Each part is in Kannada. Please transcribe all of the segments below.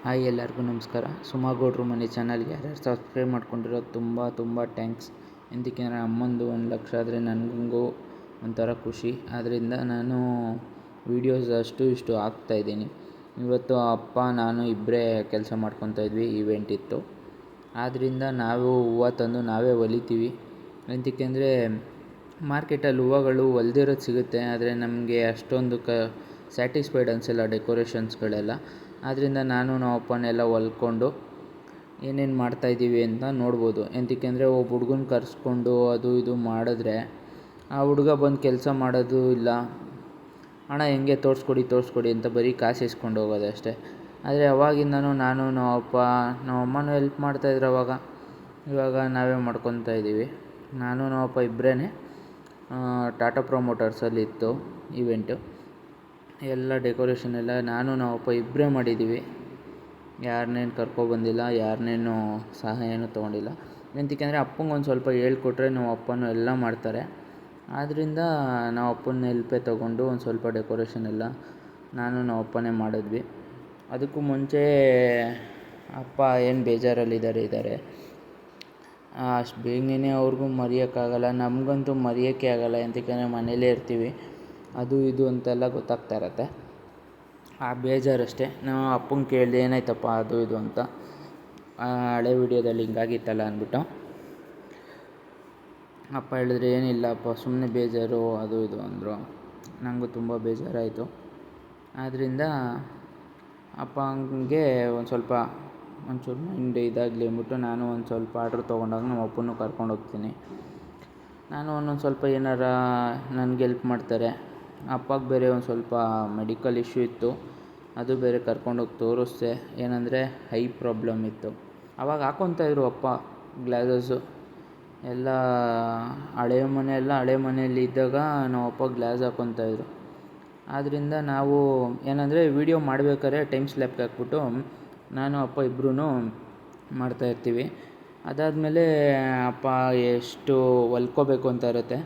ಹಾಯ್ ಎಲ್ಲರಿಗೂ ನಮಸ್ಕಾರ. ಸುಮಾಗೌಡ್ರು ಮನೆ ಚಾನಲ್ಗೆ ಯಾರ್ಯಾರು ಸಬ್ಸ್ಕ್ರೈಬ್ ಮಾಡ್ಕೊಂಡಿರೋದು ತುಂಬ ಥ್ಯಾಂಕ್ಸ್. ಎಂದಕ್ಕೆಂದರೆ ಅಮ್ಮಂದು 1,00,000 ಆದರೆ ನನಗೂ ಒಂಥರ ಖುಷಿ. ಆದ್ದರಿಂದ ನಾನು ವೀಡಿಯೋಸ್ ಅಷ್ಟು ಇಷ್ಟು ಹಾಕ್ತಾಯಿದ್ದೀನಿ. ಇವತ್ತು ಅಪ್ಪ ನಾನು ಇಬ್ಬರೇ ಕೆಲಸ ಮಾಡ್ಕೊತಾಯಿದ್ವಿ. ಈವೆಂಟ್ ಇತ್ತು, ಆದ್ದರಿಂದ ನಾವು ಹೂವು ತಂದು ನಾವೇ ಹೊಲಿತೀವಿ. ಎಂತಕ್ಕೆಂದರೆ ಮಾರ್ಕೆಟಲ್ಲಿ ಹೂವುಗಳು ಹೊಲ್ದಿರೋದು ಸಿಗುತ್ತೆ, ಆದರೆ ನಮಗೆ ಅಷ್ಟೊಂದು ಸ್ಯಾಟಿಸ್ಫೈಡ್ ಅನಿಸಲ್ಲ ಡೆಕೋರೇಷನ್ಸ್ಗಳೆಲ್ಲ. ಆದ್ದರಿಂದ ನಾನು ನಮ್ಮ ಅಪ್ಪನೆಲ್ಲ ಹೊಲ್ಕೊಂಡು ಏನೇನು ಮಾಡ್ತಾಯಿದ್ದೀವಿ ಅಂತ ನೋಡ್ಬೋದು. ಎಂತಕ್ಕೆಂದರೆ ಒಬ್ಬ ಹುಡುಗನ ಕರೆಸ್ಕೊಂಡು ಅದು ಇದು ಮಾಡಿದ್ರೆ ಆ ಹುಡುಗ ಬಂದು ಕೆಲಸ ಮಾಡೋದು ಇಲ್ಲ, ಹಣ ಹೆಂಗೆ ತೋರಿಸ್ಕೊಡಿ ಅಂತ ಬರೀ ಕಾಸು ಇಸ್ಕೊಂಡು ಹೋಗೋದು ಅಷ್ಟೇ. ಆದರೆ ಅವಾಗಿಂದನೂ ನಾನು ನಮ್ಮ ಅಮ್ಮನೂ ಹೆಲ್ಪ್ ಮಾಡ್ತಾಯಿದ್ರು ಇವಾಗ ನಾವೇ ಮಾಡ್ಕೊತಾ ಇದ್ದೀವಿ. ನಾನು ನಮ್ಮ ಅಪ್ಪ ಇಬ್ಬರೇ. ಟಾಟಾ ಪ್ರಮೋಟರ್ಸಲ್ಲಿ ಇತ್ತು ಈವೆಂಟು, ಎಲ್ಲ ಡೆಕೋರೇಷನ್ ಎಲ್ಲ ನಾನು ನಮ್ಮ ಅಪ್ಪ ಇಬ್ಬರೇ ಮಾಡಿದ್ದೀವಿ. ಯಾರನ್ನೇನು ಕರ್ಕೊಬಂದಿಲ್ಲ, ಯಾರನ್ನೇನು ಸಹಾಯನೂ ತೊಗೊಂಡಿಲ್ಲ. ಎಂತಕ್ಕೆಂದರೆ ಅಪ್ಪಂಗೆ ಒಂದು ಸ್ವಲ್ಪ ಹೇಳ್ಕೊಟ್ರೆ ನಮ್ಮ ಅಪ್ಪನೂ ಎಲ್ಲ ಮಾಡ್ತಾರೆ. ಆದ್ದರಿಂದ ನಾವು ಅಪ್ಪನ ಹೆಲ್ಪೇ ತೊಗೊಂಡು ಒಂದು ಸ್ವಲ್ಪ ಡೆಕೋರೇಷನ್ ಎಲ್ಲ ನಾನು ನಮ್ಮ ಅಪ್ಪನೇ ಮಾಡಿದ್ವಿ. ಅದಕ್ಕೂ ಮುಂಚೆ ಅಪ್ಪ ಏನು ಬೇಜಾರಲ್ಲಿದ್ದಾರೆ. ಅಷ್ಟು ಬೇಗನೆ ಅವ್ರಿಗೂ ಮರೆಯೋಕ್ಕಾಗಲ್ಲ, ನಮಗಂತೂ ಮರೆಯೋಕ್ಕೆ ಆಗಲ್ಲ. ಎಂತಕ್ಕೆಂದರೆ ಮನೇಲೇ ಇರ್ತೀವಿ, ಅದು ಇದು ಅಂತೆಲ್ಲ ಗೊತ್ತಾಗ್ತಾ ಇರತ್ತೆ. ಆ ಬೇಜಾರಷ್ಟೇ. ನಾವು ಅಪ್ಪಂಗೆ ಕೇಳಿದೆ ಏನಾಯ್ತಪ್ಪ ಅದು ಇದು ಅಂತ. ಹಳೆ ವೀಡಿಯೋದಲ್ಲಿ ಹಿಂಗಾಗಿತ್ತಲ್ಲ ಅಂದ್ಬಿಟ್ಟು ಅಪ್ಪ ಹೇಳಿದ್ರೆ ಏನಿಲ್ಲಪ್ಪ ಸುಮ್ಮನೆ ಬೇಜಾರು ಅದು ಇದು ಅಂದರು. ನನಗೂ ತುಂಬ ಬೇಜಾರಾಯಿತು. ಆದ್ದರಿಂದ ಅಪ್ಪ ಹಂಗೆ ಒಂಚೂರು ಮೈಂಡ್ ಇದಾಗಲಿ ಅಂದ್ಬಿಟ್ಟು ನಾನು ಒಂದು ಸ್ವಲ್ಪ ಆರ್ಡ್ರ್ ತೊಗೊಂಡಾಗ ನಮ್ಮ ಅಪ್ಪನೂ ಕರ್ಕೊಂಡು ಹೋಗ್ತೀನಿ. ನಾನು ಒಂದೊಂದು ಸ್ವಲ್ಪ ಏನಾರ ನನಗೆ ಹೆಲ್ಪ್ ಮಾಡ್ತಾರೆ. ಅಪ್ಪಗೆ ಬೇರೆ ಒಂದು ಸ್ವಲ್ಪ ಮೆಡಿಕಲ್ ಇಶ್ಯೂ ಇತ್ತು, ಅದು ಬೇರೆ ಕರ್ಕೊಂಡೋಗಿ ತೋರಿಸ್ದೆ. ಏನಂದರೆ ಐ ಪ್ರಾಬ್ಲಮ್ ಇತ್ತು. ಆವಾಗ ಹಾಕ್ಕೊತಾಯಿದ್ರು ಅಪ್ಪ ಗ್ಲಾಸಸ್ಸು ಎಲ್ಲ. ಹಳೆ ಮನೆಯಲ್ಲಿ ಇದ್ದಾಗ ನಮ್ಮ ಅಪ್ಪ ಗ್ಲಾಸ್ ಹಾಕ್ಕೊತಾಯಿದ್ರು. ಆದ್ದರಿಂದ ನಾವು ಏನಂದರೆ ವೀಡಿಯೋ ಮಾಡ್ಬೇಕಾದ್ರೆ ಟೈಮ್ ಸ್ಲ್ಯಾಪ್ಗೆ ಹಾಕ್ಬಿಟ್ಟು ನಾನು ಅಪ್ಪ ಇಬ್ಬರೂ ಮಾಡ್ತಾಯಿರ್ತೀವಿ. ಅದಾದಮೇಲೆ ಅಪ್ಪ ಎಷ್ಟು ಹೊಲ್ಕೋಬೇಕು ಅಂತ ಇರುತ್ತೆ.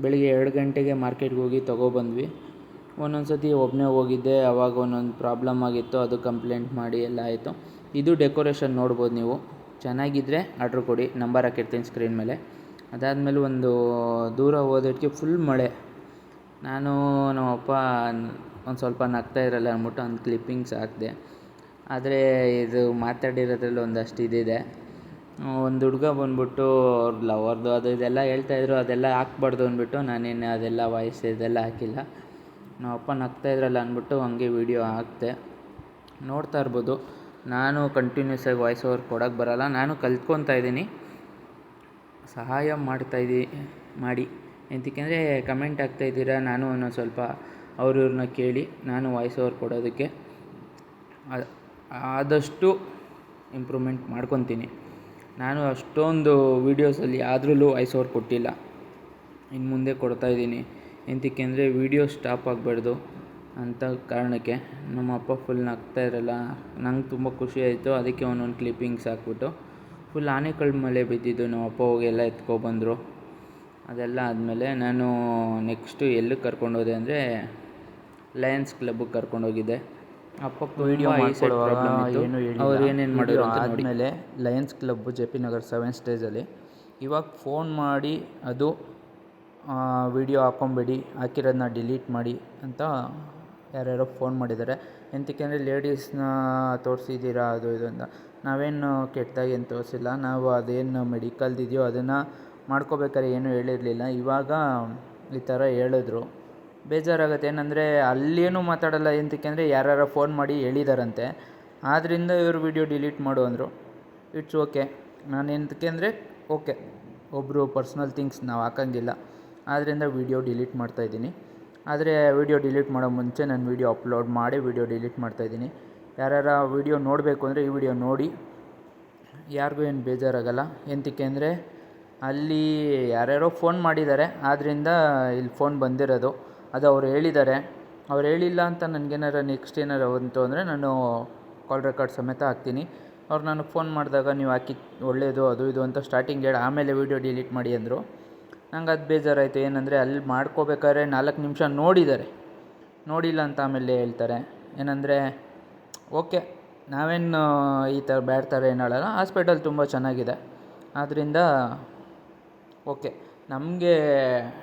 ಬೆಳಿಗ್ಗೆ 2 ಗಂಟೆಗೆ ಮಾರ್ಕೆಟ್ಗೆ ಹೋಗಿ ತೊಗೊಬಂದ್ವಿ. ಒಂದೊಂದು ಸತಿ ಒಬ್ಬನೇ ಹೋಗಿದ್ದೆ, ಆವಾಗ ಒಂದೊಂದು ಪ್ರಾಬ್ಲಮ್ ಆಗಿತ್ತು, ಅದು ಕಂಪ್ಲೇಂಟ್ ಮಾಡಿ ಎಲ್ಲ ಆಯಿತು. ಇದು ಡೆಕೋರೇಷನ್ ನೋಡ್ಬೋದು ನೀವು. ಚೆನ್ನಾಗಿದ್ದರೆ ಆರ್ಡ್ರ್ ಕೊಡಿ, ನಂಬರ್ ಹಾಕಿರ್ತೀನಿ ಸ್ಕ್ರೀನ್ ಮೇಲೆ. ಅದಾದಮೇಲೆ ಒಂದು ದೂರ ಹೋದಕ್ಕೆ ಫುಲ್ ಮಳೆ. ನಾನು ನಮ್ಮ ಅಪ್ಪ ಒಂದು ಸ್ವಲ್ಪ ನಗ್ತಾ ಇರಲ್ಲ ಅಂದ್ಬಿಟ್ಟು ಒಂದು ಕ್ಲಿಪ್ಪಿಂಗ್ಸ್ ಹಾಕಿದೆ. ಆದರೆ ಇದು ಮಾತಾಡಿರೋದ್ರಲ್ಲಿ ಒಂದಷ್ಟು ಇದಿದೆ. ಒಂದು ಹುಡುಗ ಬಂದ್ಬಿಟ್ಟು ಅವ್ರ ಲವರ್ದು ಅದು ಇದೆಲ್ಲ ಹೇಳ್ತಾಯಿದ್ರು, ಅದೆಲ್ಲ ಹಾಕ್ಬಾರ್ದು ಅಂದ್ಬಿಟ್ಟು ನಾನೇನು ಅದೆಲ್ಲ ವಾಯ್ಸ್ ಇದೆಲ್ಲ ಹಾಕಿಲ್ಲ. ನಮ್ಮ ಅಪ್ಪ ನಗ್ತಾಯಿದ್ರಲ್ಲ ಅಂದ್ಬಿಟ್ಟು ಹಂಗೆ ವೀಡಿಯೋ ಹಾಕಿದೆ. ನೋಡ್ತಾ ಇರ್ಬೋದು. ನಾನು ಕಂಟಿನ್ಯೂಸ್ ಆಗಿ ವಾಯ್ಸ್ ಓವರ್ ಕೊಡೋಕ್ಕೆ ಬರೋಲ್ಲ, ನಾನು ಕಲ್ತ್ಕೊತಾ ಇದ್ದೀನಿ. ಸಹಾಯ ಮಾಡಿ ಎಂತಕ್ಕೆಂದರೆ ಕಮೆಂಟ್ ಆಗ್ತಾಯಿದ್ದೀರಾ, ನಾನು ಒಂದೊಂದು ಸ್ವಲ್ಪ ಅವ್ರನ್ನ ಕೇಳಿ ನಾನು ವಾಯ್ಸ್ ಓವರ್ ಕೊಡೋದಕ್ಕೆ ಆದಷ್ಟು ಇಂಪ್ರೂವ್ಮೆಂಟ್ ಮಾಡ್ಕೊತೀನಿ. ನಾನು ಅಷ್ಟೊಂದು ವೀಡಿಯೋಸಲ್ಲಿ ಯಾವುದ್ರಲ್ಲೂ ವಾಯ್ಸ್ ಓವರ್ ಕೊಟ್ಟಿಲ್ಲ, ಇನ್ನು ಮುಂದೆ ಕೊಡ್ತಾಯಿದ್ದೀನಿ. ಎಂತಕ್ಕೆಂದರೆ ವೀಡಿಯೋ ಸ್ಟಾಪ್ ಆಗಬಾರ್ದು ಅಂತ ಕಾರಣಕ್ಕೆ. ನಮ್ಮ ಅಪ್ಪ ಫುಲ್ ನಗ್ತಾ ಇರಲ್ಲ, ನಂಗೆ ತುಂಬ ಖುಷಿ ಆಯಿತು. ಅದಕ್ಕೆ ಒಂದೊಂದು ಕ್ಲಿಪ್ಪಿಂಗ್ಸ್ ಹಾಕ್ಬಿಟ್ಟು ಫುಲ್ ಆನೆಕಲ್ ಮಳೆ ಬಿದ್ದಿದ್ದು, ನಮ್ಮ ಅಪ್ಪ ಹೋಗಿ ಎಲ್ಲ ಎತ್ಕೊಬಂದರು. ಅದೆಲ್ಲ ಆದಮೇಲೆ ನಾನು ನೆಕ್ಸ್ಟು ಎಲ್ಲಿಗೆ ಕರ್ಕೊಂಡೋದೆ ಅಂದರೆ ಲಯನ್ಸ್ ಕ್ಲಬ್ಬಿಗೆ ಕರ್ಕೊಂಡೋಗಿದ್ದೆ. ಅಪ್ಪಕ್ಕೆ ವೀಡಿಯೋ ಪ್ರಾಬ್ಲಮ್ ಇತ್ತು, ಅವ್ರು ಏನೇನು ಮಾಡಿದ್ರು ಅಂತ ಆದಮೇಲೆ Lions club JP Nagar 7th ಸ್ಟೇಜಲ್ಲಿ. ಇವಾಗ ಫೋನ್ ಮಾಡಿ ಅದು ವೀಡಿಯೋ ಹಾಕ್ಕೊಂಬೇಡಿ, ಹಾಕಿರೋದನ್ನ ಡಿಲೀಟ್ ಮಾಡಿ ಅಂತ ಯಾರ್ಯಾರೋ ಫೋನ್ ಮಾಡಿದ್ದಾರೆ. ಎಂತಕ್ಕೆಂದರೆ ಲೇಡೀಸ್ನ ತೋರಿಸಿದ್ದೀರಾ ಅದು ಇದು ಅಂತ. ನಾವೇನು ಕೆಟ್ಟದಾಗಿ ಏನು ತೋರಿಸಿಲ್ಲ. ನಾವು ಅದೇನು ಮೆಡಿಕಲ್ದಿದೆಯೋ ಅದನ್ನು ಮಾಡ್ಕೋಬೇಕಾದ್ರೆ ಏನೂ ಹೇಳಿರಲಿಲ್ಲ. ಇವಾಗ ಈ ಥರ ಹೇಳಿದ್ರು, ಬೇಜಾರಾಗುತ್ತೆ. ಏನಂದರೆ ಅಲ್ಲೇನೂ ಮಾತಾಡಲ್ಲ. ಎಂತಕ್ಕೆಂದರೆ ಯಾರ್ಯಾರೋ ಫೋನ್ ಮಾಡಿ ಹೇಳಿದಾರಂತೆ, ಆದ್ದರಿಂದ ಇವರು ವೀಡಿಯೋ ಡಿಲೀಟ್ ಮಾಡು ಅಂದರು. It's okay. ನಾನು ಎಂತಕ್ಕೆಂದರೆ ಓಕೆ, ಒಬ್ಬರು ಪರ್ಸ್ನಲ್ ಥಿಂಗ್ಸ್ ನಾವು ಹಾಕಂಗಿಲ್ಲ, ಆದ್ದರಿಂದ ವೀಡಿಯೋ ಡಿಲೀಟ್ ಮಾಡ್ತಾಯಿದ್ದೀನಿ. ಆದರೆ ವೀಡಿಯೋ ಡಿಲೀಟ್ ಮಾಡೋ ಮುಂಚೆ ನಾನು ವೀಡಿಯೋ ಅಪ್ಲೋಡ್ ಮಾಡಿ ವೀಡಿಯೋ ಡಿಲೀಟ್ ಮಾಡ್ತಾಯಿದ್ದೀನಿ. ಯಾರ್ಯಾರ ವೀಡಿಯೋ ನೋಡಬೇಕು ಅಂದರೆ ಈ ವಿಡಿಯೋ ನೋಡಿ, ಯಾರಿಗೂ ಏನು ಬೇಜಾರಾಗಲ್ಲ. ಎಂತಕ್ಕೆಂದರೆ ಅಲ್ಲಿ ಯಾರ್ಯಾರೋ ಫೋನ್ ಮಾಡಿದ್ದಾರೆ, ಆದ್ದರಿಂದ ಇಲ್ಲಿ ಫೋನ್ ಬಂದಿರೋದು. ಅದು ಅವ್ರು ಹೇಳಿದ್ದಾರೆ. ಅವ್ರು ಹೇಳಿಲ್ಲ ಅಂತ ನನಗೇನಾರ ನೆಕ್ಸ್ಟ್ ಏನಾರ ಬಂತು ಅಂದರೆ ನಾನು ಕಾಲ್ ರೆಕಾರ್ಡ್ ಸಮೇತ ಹಾಕ್ತೀನಿ. ಅವ್ರು ನನಗೆ ಫೋನ್ ಮಾಡಿದಾಗ ನೀವು ಹಾಕಿ ಒಳ್ಳೆಯದು ಅದು ಇದು ಅಂತ ಸ್ಟಾರ್ಟಿಂಗ್ ಹೇಳಿ ಆಮೇಲೆ ವೀಡಿಯೋ ಡಿಲೀಟ್ ಮಾಡಿ ಅಂದರು. ನಂಗೆ ಅದು ಬೇಜಾರಾಯಿತು. ಏನಂದರೆ ಅಲ್ಲಿ ಮಾಡ್ಕೋಬೇಕಾದ್ರೆ 4 ನಿಮಿಷ ನೋಡಿದ್ದಾರೆ, ನೋಡಿಲ್ಲ ಅಂತ ಆಮೇಲೆ ಹೇಳ್ತಾರೆ. ಏನಂದರೆ ಓಕೆ, ನಾವೇನು ಈ ಥರ ಬ್ಯಾಡ್ ಥರ ಏನು ಹೇಳಲ್ಲ. ಹಾಸ್ಪಿಟಲ್ ತುಂಬ ಚೆನ್ನಾಗಿದೆ. ಆದ್ದರಿಂದ ಓಕೆ, ನಮಗೆ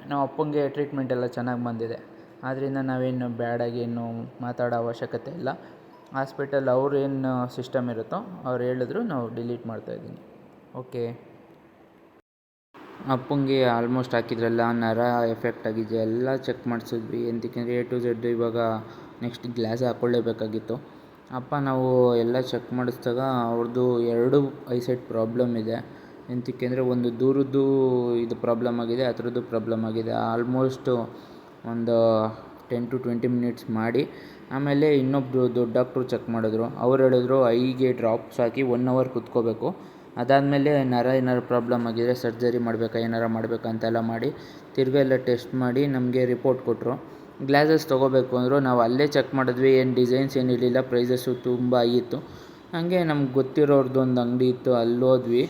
ನಮ್ಮ ಅಪ್ಪಂಗೆ ಟ್ರೀಟ್ಮೆಂಟ್ ಎಲ್ಲ ಚೆನ್ನಾಗಿ ಬಂದಿದೆ. ಆದ್ದರಿಂದ ನಾವೇನು ಬ್ಯಾಡಾಗಿ ಏನು ಮಾತಾಡೋ ಅವಶ್ಯಕತೆ ಇಲ್ಲ. ಹಾಸ್ಪಿಟಲ್ ಅವ್ರು ಏನು ಸಿಸ್ಟಮ್ ಇರುತ್ತೋ ಅವ್ರು ಹೇಳಿದ್ರು ನಾವು ಡಿಲೀಟ್ ಮಾಡ್ತಾಯಿದ್ದೀನಿ. ಓಕೆ. ಅಪ್ಪಂಗೆ ಆಲ್ಮೋಸ್ಟ್ ಹಾಕಿದ್ರಲ್ಲ ನರ ಎಫೆಕ್ಟ್ ಆಗಿದೆ, ಎಲ್ಲ ಚೆಕ್ ಮಾಡಿಸಿದ್ವಿ. ಎಂತಕ್ಕೆಂದರೆ A to Z ಇವಾಗ ನೆಕ್ಸ್ಟ್ ಗ್ಲಾಸ್ ಹಾಕ್ಕೊಳ್ಳೇಬೇಕಾಗಿತ್ತು. ಅಪ್ಪ ನಾವು ಎಲ್ಲ ಚೆಕ್ ಮಾಡಿಸಿದಾಗ ಅವ್ರದ್ದು 2 ಐಸೈಟ್ ಪ್ರಾಬ್ಲಮ್ ಇದೆ. ಎಂತಕ್ಕೆಂದರೆ ಒಂದು ದೂರದ್ದು ಇದು ಪ್ರಾಬ್ಲಮ್ ಆಗಿದೆ, ಹತ್ರದ್ದು ಪ್ರಾಬ್ಲಮ್ ಆಗಿದೆ. ಆಲ್ಮೋಸ್ಟು ಒಂದು 10 to 20 ಮಿನಿಟ್ಸ್ ಮಾಡಿ ಆಮೇಲೆ ಇನ್ನೊಬ್ಬರು ದೊಡ್ಡ ಡಾಕ್ಟ್ರು ಚೆಕ್ ಮಾಡಿದ್ರು. ಅವ್ರು ಹೇಳಿದ್ರು ಐಗೆ ಡ್ರಾಪ್ಸ್ ಹಾಕಿ 1 hour ಕುತ್ಕೋಬೇಕು. ಅದಾದಮೇಲೆ ನರ ಏನಾರು ಪ್ರಾಬ್ಲಮ್ ಆಗಿದ್ರೆ ಸರ್ಜರಿ ಮಾಡಬೇಕಾ ಏನಾರು ಮಾಡಬೇಕಾ ಅಂತೆಲ್ಲ ಮಾಡಿ ತಿರ್ಗಿ ಎಲ್ಲ ಟೆಸ್ಟ್ ಮಾಡಿ ನಮಗೆ ರಿಪೋರ್ಟ್ ಕೊಟ್ಟರು. ಗ್ಲಾಸಸ್ ತೊಗೋಬೇಕು ಅಂದರು. ನಾವು ಅಲ್ಲೇ ಚೆಕ್ ಮಾಡಿದ್ವಿ, ಏನು ಡಿಸೈನ್ಸ್ ಏನಿರಲಿಲ್ಲ, ಪ್ರೈಸಸ್ಸು ತುಂಬ ಆಗಿತ್ತು. ಹಾಗೆ ನಮ್ಗೆ ಗೊತ್ತಿರೋರ್ದು ಒಂದು ಅಂಗಡಿ ಇತ್ತು, ಅಲ್ಲಿ ಹೋದ್ವಿ.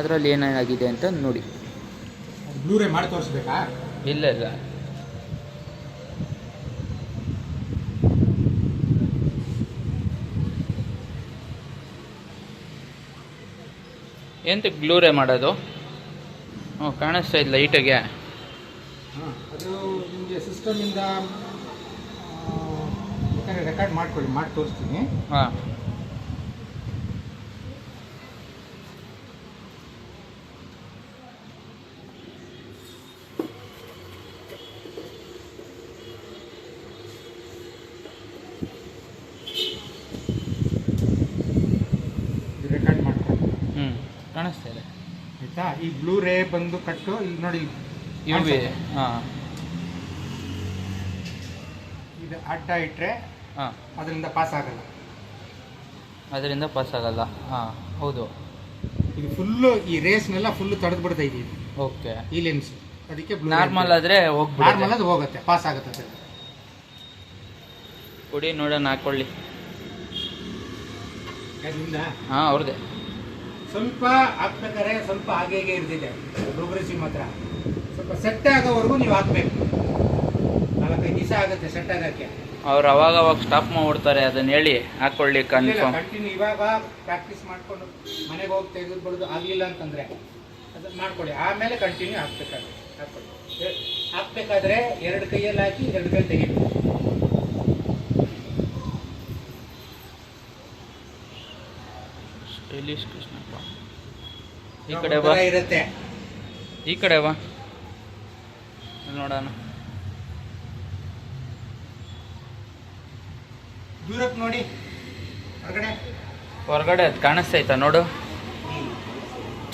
ಅದರಲ್ಲಿ ಏನೇನಾಗಿದೆ ಅಂತ ನೋಡಿ. ಬ್ಲೂರೇ ಮಾಡಿ ತೋರಿಸ್ಬೇಕಾ? ಇಲ್ಲ ಇಲ್ಲ, ಎಂತಕ್ಕೆ ಬ್ಲೂರೇ ಮಾಡೋದು? ಕಾಣಿಸ್ತಾ ಇಲ್ಲ ಲೈಟಾಗೆ. ಅದು ನಿಮಗೆ ಸಿಸ್ಟಮಿಂದ ಬೇಕಾದ್ರೆ ರೆಕಾರ್ಡ್ ಮಾಡ್ಕೊಳ್ಳಿ, ಮಾಡಿ ತೋರಿಸ್ತೀನಿ. ಹಾಂ, ರೆಕಾರ್ಡ್ ಮಾಡ್ಕೊಳ್ಳಿ. ಕಾಣಿಸ್ತಾ ಇದೆ ಆಯಿತಾ? ಈ ಬ್ಲೂ ರೇ ಬಂದು ಕಟ್ಟು ಇಲ್ಲಿ ನೋಡಿ, ಇವು. ಹಾಂ, ಇದು ಅಡ್ಡ ಇಟ್ಟರೆ ಹಾಂ, ಅದರಿಂದ ಪಾಸ್ ಆಗಲ್ಲ. ಅದರಿಂದ ಪಾಸ್ ಆಗಲ್ಲ. ಹಾಂ, ಹೌದು. ಇದು ಫುಲ್ಲು ಈ ರೇಸ್ನೆಲ್ಲ ಫುಲ್ಲು ತಡೆದು ಬಿಡ್ತಾ ಇದ್ದೀವಿ. ಓಕೆ, ಈ ಲೆನ್ಸ್ ಅದಕ್ಕೆ ನಾರ್ಮಲ್ ಆದರೆ ಹೋಗ್ಬಿಡುತ್ತೆ. ನಾರ್ಮಲ್ ಅದು ಹೋಗುತ್ತೆ, ಪಾಸ್ ಆಗುತ್ತೆ ಸರ್. ಕೊಡಿ ನೋಡೋಣ, ಹಾಕ್ಕೊಳ್ಳಿ. ಅದರಿಂದ ಹಾಂ, ಅವ್ರದ್ದೇ. ಸ್ವಲ್ಪ ಹಾಕ್ಬೇಕಾದ್ರೆ ಸ್ವಲ್ಪ ಹಾಗೆ ಹೀಗೆ ಇರ್ತಿದೆ ಪ್ರೋಗ್ರೆಸಿವ್ ಮಾತ್ರ. ಸ್ವಲ್ಪ ಸೆಟ್ ಆಗೋವರೆಗೂ ನೀವು ಹಾಕಬೇಕು. 4-5 ದಿವಸ ಆಗುತ್ತೆ ಸೆಟ್ ಆಗೋಕ್ಕೆ. ಅವ್ರು ಅವಾಗ ಸ್ಟಾಪ್ ಮಾಡ್ಬಿಡ್ತಾರೆ, ಅದನ್ನ ಹೇಳಿ ಹಾಕ್ಕೊಳ್ಳಿ ಕನ್ಫರ್ಮ್. ಕಂಟಿನ್ಯೂ ಇವಾಗ ಪ್ರಾಕ್ಟೀಸ್ ಮಾಡಿಕೊಂಡು ಮನೆಗೆ ಹೋಗಿ ತೆಗೆದುಬಿಡೋದು ಆಗಲಿಲ್ಲ ಅಂತಂದರೆ ಅದನ್ನು ಮಾಡ್ಕೊಳ್ಳಿ. ಆಮೇಲೆ ಕಂಟಿನ್ಯೂ ಹಾಕ್ಬೇಕಾಗುತ್ತೆ. ಹಾಕ್ಬೇಕಾದ್ರೆ 2 ಕೈಯಲ್ಲಿ ಹಾಕಿ 2 ಕೈ ತೆಗಿಬೇಕು. ಸ್ಟೈಲಿಶ್ ಕೃಷ್ಣಪ್ಪ. ಈ ಕಡೆ ಬಾ, ಇರುತ್ತೆ. ಈ ಕಡೆ ಬಾ ನೋಡೋಣ. ದೂರಕ್ಕೆ ನೋಡಿ, ಹೊರಗಡೆ ಅದು ಕಾಣಿಸ್ತೈತಾ ನೋಡು,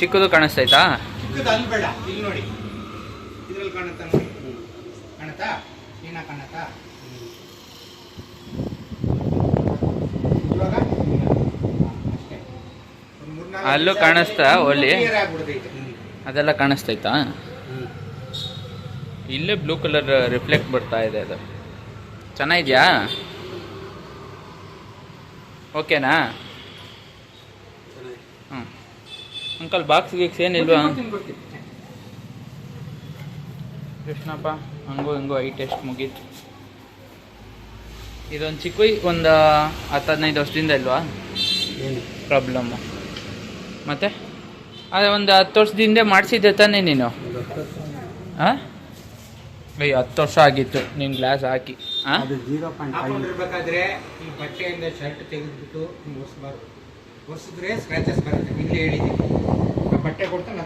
ಚಿಕ್ಕದು ಕಾಣಿಸ್ತೈತಾ? ಚಿಕ್ಕದು ಅಲ್ಲಿ ಬೇಡ, ಇಲ್ಲಿ ನೋಡಿ, ಇದ್ರಲ್ಲಿ ಕಾಣುತ್ತಾ ನೋಡಿ, ಕಾಣುತ್ತಾ? ಏನ ಕಾಣುತ್ತಾ? ಇವಾಗ ಅಷ್ಟೇ. ಅಲ್ಲೂ ಕಾಣಿಸ್ತಾ ಒಲ್ಲಿ? ಆಗ್ಬಿಡ್ತೈತೆ. ಅದೆಲ್ಲ ಕಾಣಿಸ್ತೈತಾ? ಇಲ್ಲೇ ಬ್ಲೂ ಕಲರ್ ರಿಫ್ಲೆಕ್ಟ್ ಬರ್ತಾ ಇದೆ. ಅದು ಚೆನ್ನಾಗಿದ್ಯಾ? ಓಕೆನಾ? ಹ್ಞೂ ಅಂಕಲ್, ಬಾಕ್ಸ್ ಗೀಕ್ಸ್ ಏನಿಲ್ವಾ? ಕೃಷ್ಣಪ್ಪ, ಹಂಗೂ ಹಿಂಗೂ ಐ ಟೆಸ್ಟ್ ಮುಗೀತು. ಇದೊಂದು ಚಿಕ್ಕ ಒಂದು 10-15 ವರ್ಷದಿಂದ ಇಲ್ವಾ ಪ್ರಾಬ್ಲಮ್ಮು? ಮತ್ತೆ ಅದೇ ಒಂದು 10 ವರ್ಷದಿಂದ ಮಾಡಿಸಿದ್ದೆ ತಾನೇ ನೀನು? ಹಾಂ, 10 ವರ್ಷ ಆಗಿತ್ತು ನೀನು ಗ್ಲಾಸ್ ಹಾಕಿ. ಹಾಕೊಂಡಿರ್ಬೇಕಾದ್ರೆ ಈ ಬಟ್ಟೆಯಿಂದ ಶರ್ಟ್ ತೆಗೆದ್ಬಿಟ್ಟು ಒರೆಸ್ಬಾರ್ದು. ಒರೆಸಿದ್ರೆ ಸ್ಕ್ರಾಚಸ್ ಬರುತ್ತೆ. ಇಲ್ಲಿ ಹೇಳಿದ್ದೀನಿ, ಬಟ್ಟೆ ಕೊಡ್ತಾನೆ.